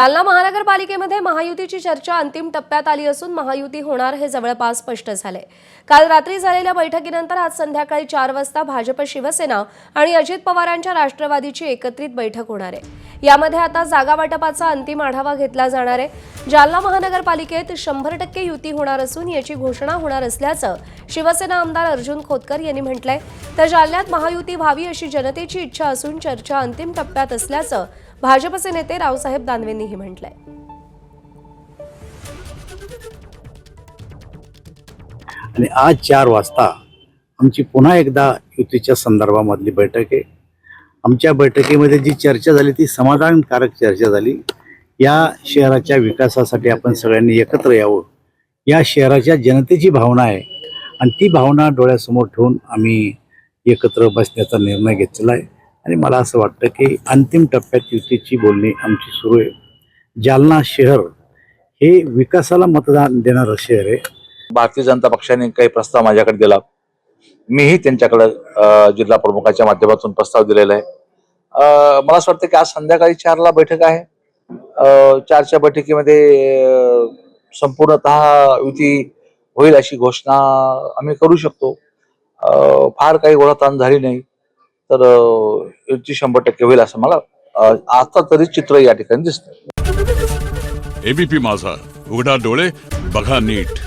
जालना महानगरपालिकेमध्ये महायुतीची चर्चा अंतिम टप्प्यात आली असून महायुती होणार हे जवळपास स्पष्ट झाले। काल रात्री झालेल्या बैठकीनंतर आज संध्याकाळी 4 वाजता भाजप शिवसेना आणि अजित पवारांच्या राष्ट्रवादीची एकत्रित बैठक होणार आहे। यामध्ये आता जागा वाटपाचा अंतिम आढावा घेतला जाणार आहे। जालना महानगरपालिकेत 100% युती होणार असून याची घोषणा होणार असल्याचं शिवसेना आमदार अर्जुन खोतकर यांनी म्हटलंय। तर जालन्यात महायुती व्हावी अशी जनतेची इच्छा असून चर्चा अंतिम टप्प्यात असल्याचं भाजपचे नेते रावसाहेब दानवेंनीही म्हटलंय। आणि आज 4 वाजता आमची पुन्हा एकदा युतीच्या संदर्भामधली बैठक आहे। आमच्या बैठकीमध्ये जी चर्चा झाली ती समाधानकारक चर्चा झाली। या शहराच्या विकासासाठी आपण सगळ्यांनी एकत्र यावं, या शहराच्या जनतेची भावना आहे आणि ती भावना डोळ्यासमोर ठेवून आम्ही एकत्र बसण्याचा निर्णय घेतलेला आहे। आणि मला असं वाटतं की अंतिम टप्प्यात युतीची बोलणी आमची सुरू आहे। जालना शहर हे विकासाला मतदान देणारं शहर आहे। भारतीय जनता पक्षाने काही प्रस्ताव माझ्याकडे दिला, मीही त्यांच्याकडे जिल्हा प्रमुखाच्या माध्यमातून प्रस्ताव दिलेला आहे। मला असं वाटतं की आज संध्याकाळी 4ला बैठक आहे। 4च्या बैठकीमध्ये संपूर्णतः युती होईल अशी घोषणा आम्ही करू शकतो। फार काही ओढाताण झाली नाही तर युती 100% होईल असं मला आता तरी चित्र या ठिकाणी दिसतं। एबीपी माझा, उघडा डोळे बघा नीट।